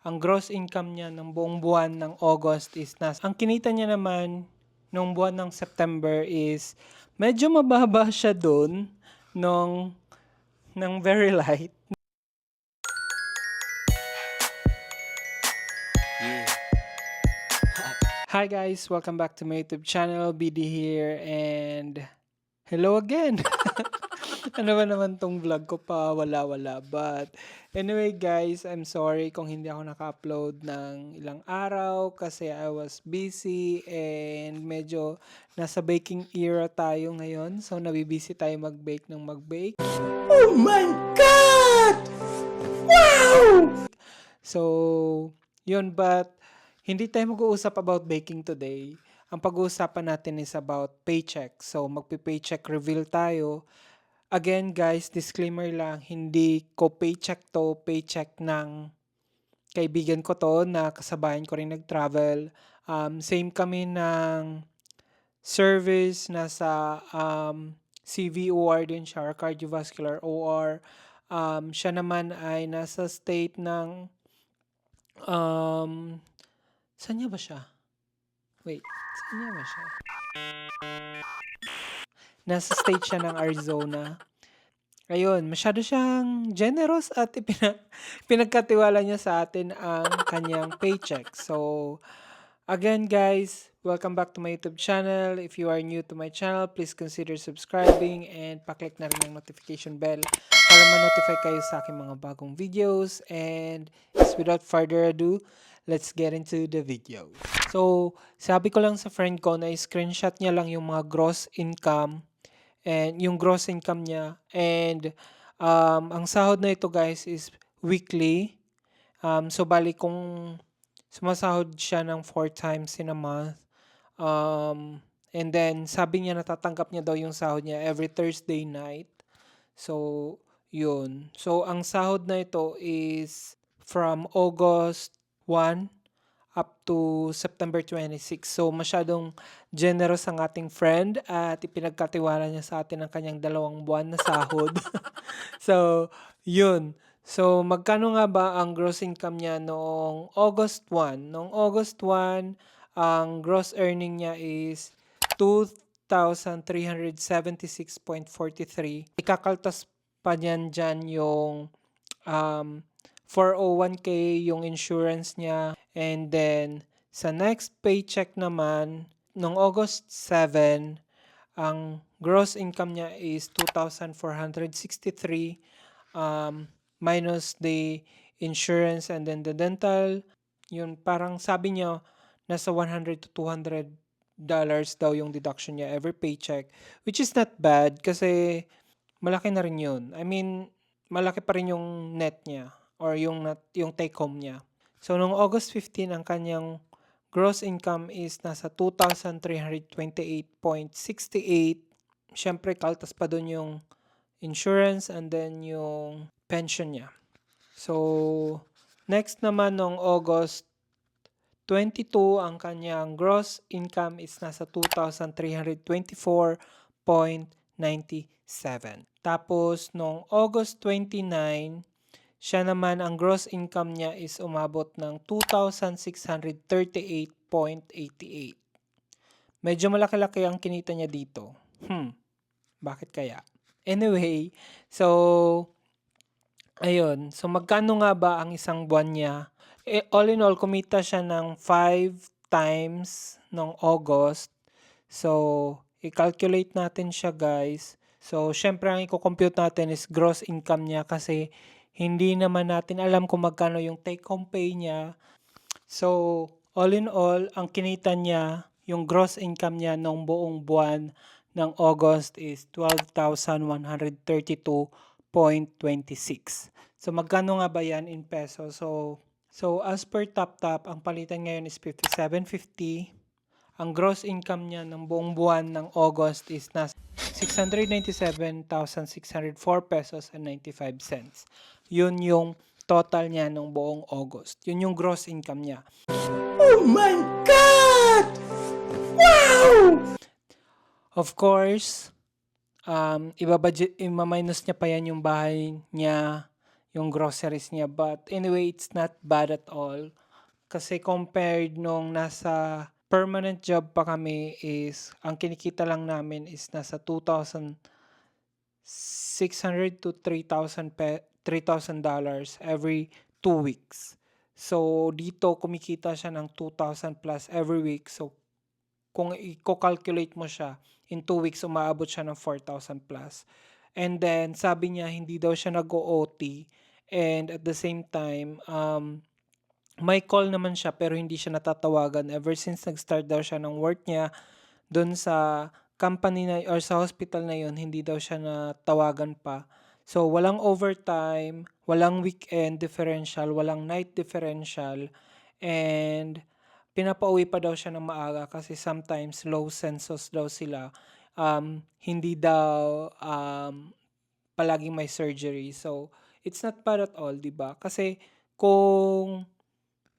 ang gross income niya ng buong buwan ng August is ang kinita niya naman nung buwan ng September is medyo mababa siya doon ng very light. Hi guys, welcome back to my YouTube channel, BD here, and hello again. Ano ba naman tong vlog ko pa, wala. But anyway guys, I'm sorry kung hindi ako naka-upload ng ilang araw kasi I was busy and medyo nasa baking era tayo ngayon. So nabibisi tayo mag-bake ng mag-bake. Oh my God! Wow! So, yun, but hindi tayo mag-uusap about baking today. Ang pag-uusapan natin is about paycheck. So, magpi-paycheck reveal tayo. Again, guys, disclaimer lang, hindi ko paycheck to, paycheck ng kaibigan ko to na kasabayan ko rin nag-travel. Same kami ng service, nasa CVOR din siya, or cardiovascular OR. Siya naman ay nasa state ng saan niya ba siya? Wait, saan niya ba siya? Nasa state siya ng Arizona. Ayun, masyado siyang generous at pinagkatiwala niya sa atin ang kanyang paycheck. So, again guys, welcome back to my YouTube channel. If you are new to my channel, please consider subscribing and paklik na rin ang notification bell para ma-notify kayo sa aking mga bagong videos. And without further ado, let's get into the video. So, sabi ko lang sa friend ko na screenshot niya lang yung mga gross income and yung gross income niya. And ang sahod na ito guys is weekly. So, bali kung sumasahod siya ng 4 times in a month. And then, sabi niya natatanggap niya daw yung sahod niya every Thursday night. So, yun. So, ang sahod na ito is from August 1 up to September 26. So, masyadong generous ang ating friend at ipinagkatiwala niya sa atin ang kanyang 2 buwan na sahod. So, yun. So, magkano nga ba ang gross income niya noong August 1? Noong August 1, ang gross earning niya is 2,376.43. Ikakaltas pa niyan dyan yung 401k, yung insurance niya. And then, sa next paycheck naman, noong August 7, ang gross income niya is 2,463 minus the insurance and then the dental. Yun, parang sabi niya, nasa $100 to $200 daw yung deduction niya every paycheck, which is not bad kasi malaki na rin yun. I mean, malaki pa rin yung net niya or yung take home niya. So, noong August 15, ang kanyang gross income is nasa 2,328.68. Siyempre, kaltas pa doon yung insurance and then yung pension niya. So, next naman noong August 22, ang kanyang gross income is nasa 2,324.97. Tapos, noong August 29, siya naman, ang gross income niya is umabot ng 2,638.88. Medyo malaki-laki ang kinita niya dito. Bakit kaya? Anyway, so, ayun. So, magkano nga ba ang isang buwan niya? All in all, kumita siya ng 5 times noong August. So, i-calculate natin siya guys. So, syempre ang i-compute natin is gross income niya kasi hindi naman natin alam kung magkano yung take-home pay niya. So, all in all, ang kinita niya, yung gross income niya noong buong buwan ng August is 12,132.26. So, magkano nga ba yan in peso? So as per TapTap, ang palitan ngayon is 57.50. Ang gross income niya ng buong buwan ng August is nasa 697,604 pesos and 95 cents. Yun yung total niya ng buong August. Yun yung gross income niya. Oh my God! Wow! Of course, ima-minus niya pa yan yung bahay niya, yung groceries niya. But anyway, it's not bad at all. Kasi compared nung nasa permanent job pa kami is, ang kinikita lang namin is nasa 2,600 to $3,000 every 2 weeks. So, dito kumikita siya ng 2,000 plus every week. So, kung i-calculate mo siya, in 2 weeks, umaabot siya ng 4,000 plus. And then, sabi niya, hindi daw siya nag-OT. And at the same time, may call naman siya pero hindi siya natatawagan. Ever since nag-start daw siya ng work niya, doon sa company na or sa hospital na yun, hindi daw siya natawagan pa. So, walang overtime, walang weekend differential, walang night differential, and pinapauwi pa daw siya ng maaga kasi sometimes low census daw sila. Hindi daw palaging may surgery. So, it's not bad at all, 'di ba? Kasi kung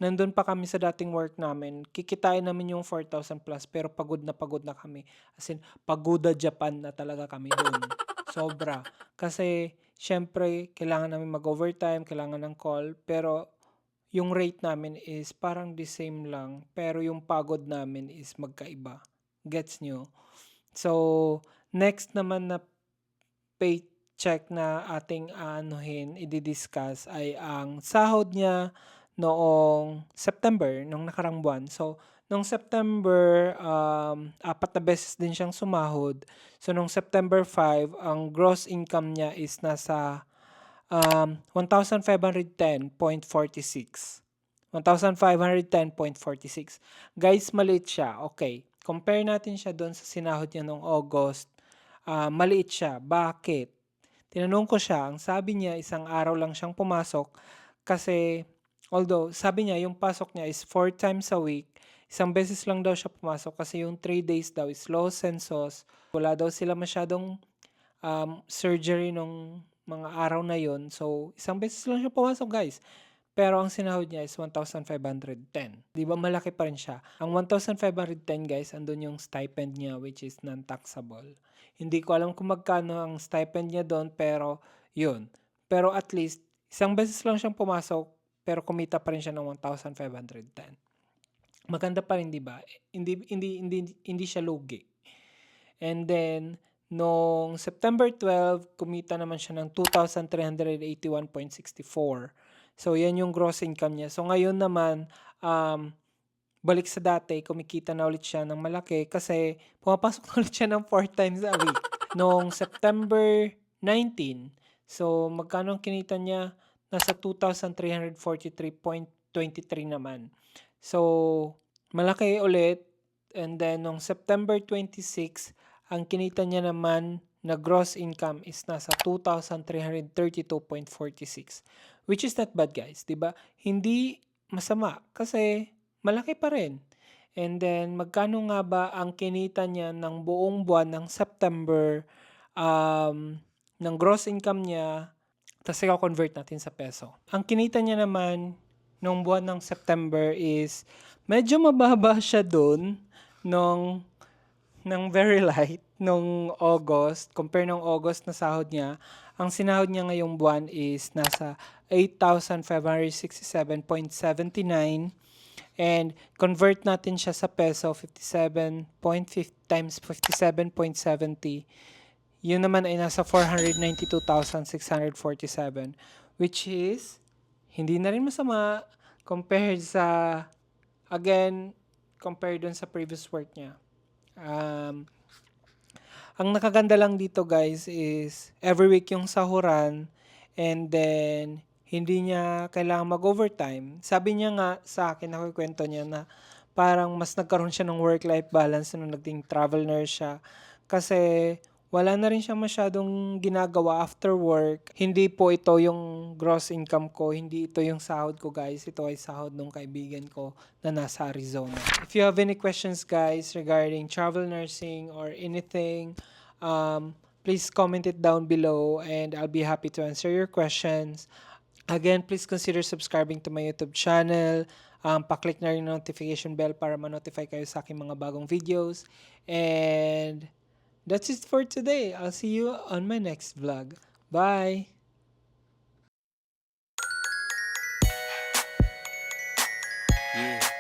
nandun pa kami sa dating work namin, kikitain namin yung 4,000 plus pero pagod na kami. As in, pagoda Japan na talaga kami doon. Sobra. Kasi, syempre, kailangan namin mag-overtime, kailangan ng call, pero yung rate namin is parang the same lang, pero yung pagod namin is magkaiba. Gets nyo? So, next naman na paycheck na ating anuhin, i-discuss ay ang sahod niya noong September, nung nakarang buwan. So, noong September, 4 na beses din siyang sumahod. So, noong September 5, ang gross income niya is nasa 1,510.46. 1,510.46. Guys, maliit siya. Okay. Compare natin siya doon sa sinahod niya noong August. Maliit siya. Bakit? Tinanong ko siya. Ang sabi niya, isang araw lang siyang pumasok kasi although sabi niya yung pasok niya is 4 times a week, isang beses lang daw siya pumasok kasi yung 3 days daw is low census. Wala daw sila masyadong surgery nung mga araw na yon. So, isang beses lang siya pumasok, guys. Pero ang sinahod niya is 1,510. Di ba malaki pa rin siya? Ang 1,510, guys, andun yung stipend niya which is non-taxable. Hindi ko alam kung magkano ang stipend niya doon pero yun. Pero at least, isang beses lang siyang pumasok pero kumita pa rin siya ng 1,510. Maganda pa rin, di ba? Hindi siya lugi. And then, noong September 12, kumita naman siya ng 2,381.64. So, yan yung gross income niya. So, ngayon naman, balik sa dati, kumikita na ulit siya ng malaki kasi pumapasok na ulit siya ng 4 times a week. Noong September 19, so, magkano ang kinita niya? Nasa 2,343.23 naman. So, malaki ulit. And then, noong September 26, ang kinita niya naman na gross income is nasa 2,332.46. Which is not bad, guys. Diba? Hindi masama kasi malaki pa rin. And then, magkano nga ba ang kinita niya ng buong buwan ng September ng gross income niya? Tapos i-convert natin sa peso. Ang kinita niya naman nung buwan ng September is medyo mababa siya doon nung very light nung August. Compare nung August na sahod niya, ang sinahod niya ngayong buwan is nasa 8,567.79 and convert natin siya sa peso 57.5 times 57.70. Yun naman ay nasa 492,647 which is hindi na rin masama compared sa compared dun sa previous work niya. Ang nakaganda lang dito, guys, is every week yung sahuran and then hindi niya kailangan mag-overtime. Sabi niya nga sa akin, nakukwento niya na parang mas nagkaroon siya ng work-life balance nung naging travel nurse siya. Kasi wala na rin siya masyadong ginagawa after work. Hindi po ito yung gross income ko. Hindi ito yung sahod ko, guys. Ito ay sahod ng kaibigan ko na nasa Arizona. If you have any questions, guys, regarding travel nursing or anything, please comment it down below and I'll be happy to answer your questions. Again, please consider subscribing to my YouTube channel. Pa-click na rin yung notification bell para ma-notify kayo sa aking mga bagong videos. And that's it for today. I'll see you on my next vlog. Bye! Yeah.